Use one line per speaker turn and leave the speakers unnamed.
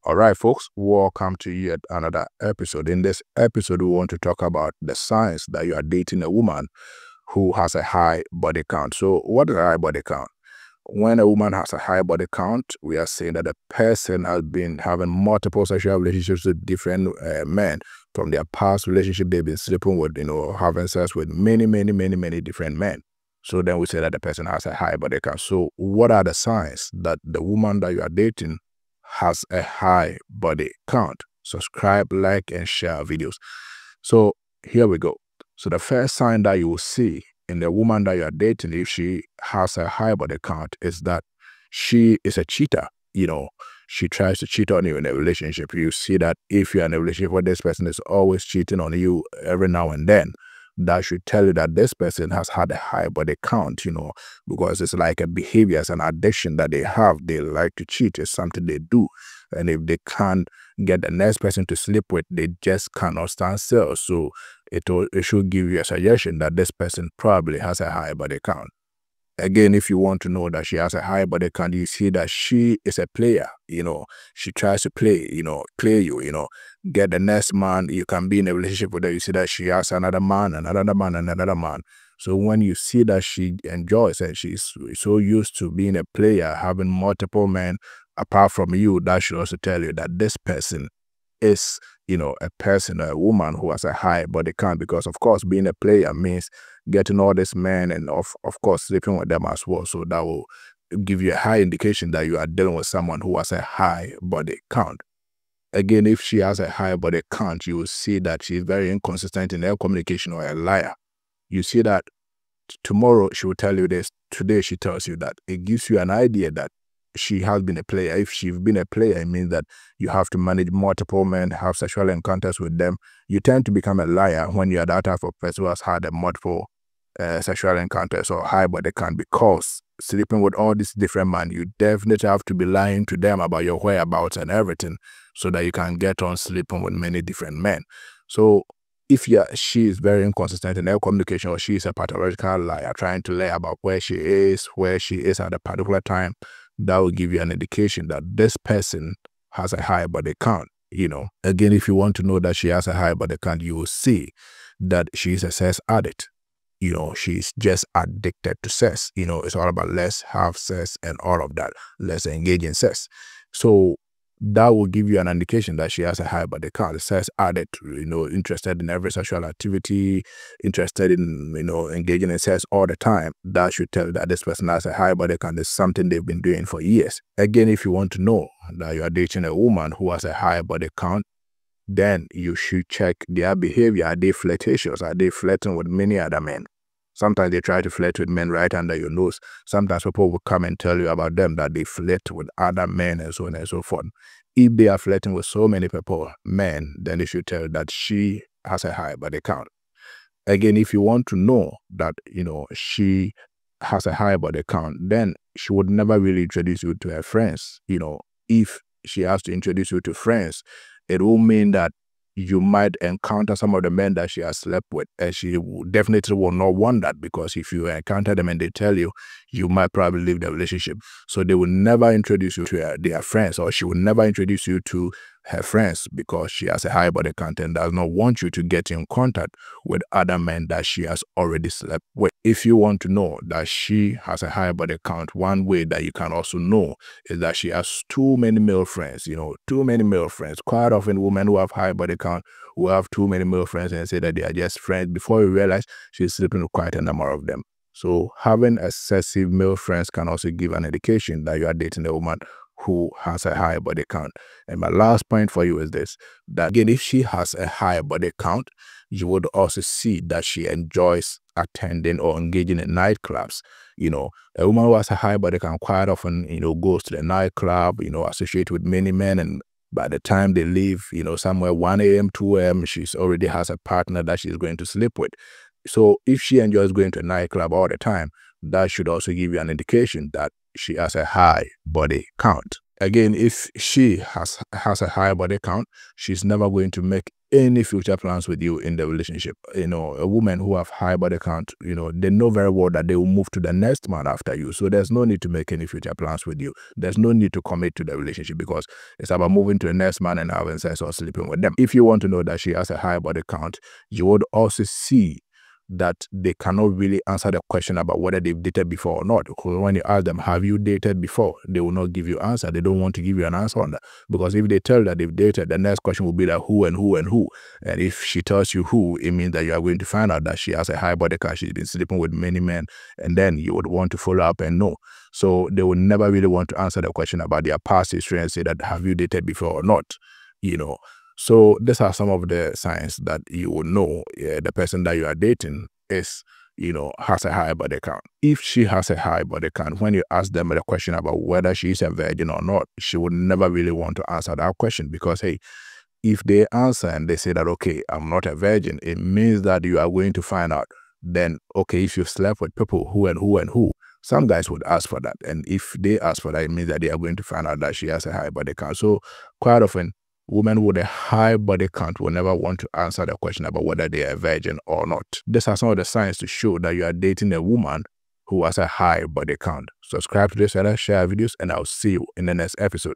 All right, folks, welcome to yet another episode. In this episode, we want to talk about the signs that you are dating a woman who has a high body count. So, what is a high body count? When a woman has a high body count, we are saying that the person has been having multiple sexual relationships with different men from their past relationship. They've been sleeping with, having sex with many different men. So then we say that the person has a high body count. So what are the signs that the woman that you are dating has a high body count? Subscribe, like, and share our videos. So here we go. So the first sign that you will see in the woman that you are dating, if she has a high body count, is that she is a cheater. She tries to cheat on you in a relationship. You see that if you're in a relationship where this person is always cheating on you every now and then, that should tell you that this person has had a high body count, because it's like a behavior, it's an addiction that they have. They like to cheat. It's something they do. And if they can't get the next person to sleep with, they just cannot stand still. So it should give you a suggestion that this person probably has a high body count. Again, if you want to know that she has a high body count, you see that she is a player. She tries to play, clear you, get the next man. You can be in a relationship with her. You see that she has another man, another man, and another man. So when you see that she enjoys and she's so used to being a player, having multiple men apart from you, that should also tell you that this person is, a person, a woman who has a high body count, because of course being a player means getting all these men and of course sleeping with them as well. So that will give you a high indication that you are dealing with someone who has a high body count. Again, if she has a high body count, you will see that she's very inconsistent in her communication, or a liar. You see that tomorrow she will tell you this, today she tells you that. It gives you an idea that she has been a player. If she's been a player, it means that you have to manage multiple men, have sexual encounters with them. You tend to become a liar when you are that type of person who has had a multiple sexual encounters or high body count, because sleeping with all these different men, you definitely have to be lying to them about your whereabouts and everything so that you can get on sleeping with many different men. So if she is very inconsistent in her communication, or she is a pathological liar, trying to lie about where she is at a particular time, that will give you an indication that this person has a high body count. Again, if you want to know that she has a high body count, you will see that she's a sex addict. She's just addicted to sex. It's all about let's have sex and all of that. Let's engage in sex. So that will give you an indication that she has a high body count. A sex addict, interested in every sexual activity, interested in, engaging in sex all the time. That should tell you that this person has a high body count. It's something they've been doing for years. Again, if you want to know that you are dating a woman who has a high body count, then you should check their behavior. Are they flirtatious? Are they flirting with many other men? Sometimes they try to flirt with men right under your nose. Sometimes people will come and tell you about them, that they flirt with other men and so on and so forth. If they are flirting with so many people, men, then they should tell you that she has a high body count. Again, if you want to know that, she has a high body count, then she would never really introduce you to her friends. If she has to introduce you to friends, it will mean that you might encounter some of the men that she has slept with, and she definitely will not want that, because if you encounter them and they tell you, you might probably leave the relationship. So they will never introduce you to their friends, or she will never introduce you to her friends, because she has a high body count and does not want you to get in contact with other men that she has already slept with. If you want to know that she has a high body count, one way that you can also know is that she has too many male friends, too many male friends. Quite often women who have high body count will have too many male friends and say that they are just friends. Before you realize, she's sleeping with quite a number of them. So having excessive male friends can also give an indication that you are dating a woman who has a high body count. And my last point for you is this, that again, if she has a high body count, you would also see that she enjoys attending or engaging in nightclubs. A woman who has a high body count quite often, goes to the nightclub, associate with many men, and by the time they leave, somewhere 1 a.m., 2 a.m., she's already has a partner that she's going to sleep with. So if she enjoys going to a nightclub all the time, that should also give you an indication that she has a high body count. Again, if she has a high body count, she's never going to make any future plans with you in the relationship. A woman who have high body count, they know very well that they will move to the next man after you. So there's no need to make any future plans with you. There's no need to commit to the relationship because it's about moving to the next man and having sex or sleeping with them. If you want to know that she has a high body count, you would also see that they cannot really answer the question about whether they've dated before or not. Because when you ask them, have you dated before? They will not give you an answer. They don't want to give you an answer on that. Because if they tell that they've dated, the next question will be like who and who and who. And if she tells you who, it means that you are going to find out that she has a high body count. She's been sleeping with many men. And then you would want to follow up and know. So they will never really want to answer the question about their past history and say that have you dated before or not, So these are some of the signs that you will know the person that you are dating is, has a high body count. If she has a high body count, when you ask them the question about whether she is a virgin or not, she would never really want to answer that question because, hey, if they answer and they say that, okay, I'm not a virgin, it means that you are going to find out then, okay, if you slept with people who and who and who, some guys would ask for that. And if they ask for that, it means that they are going to find out that she has a high body count. So quite often, women with a high body count will never want to answer the question about whether they are a virgin or not. These are some of the signs to show that you are dating a woman who has a high body count. Subscribe to this channel, share videos, and I'll see you in the next episode.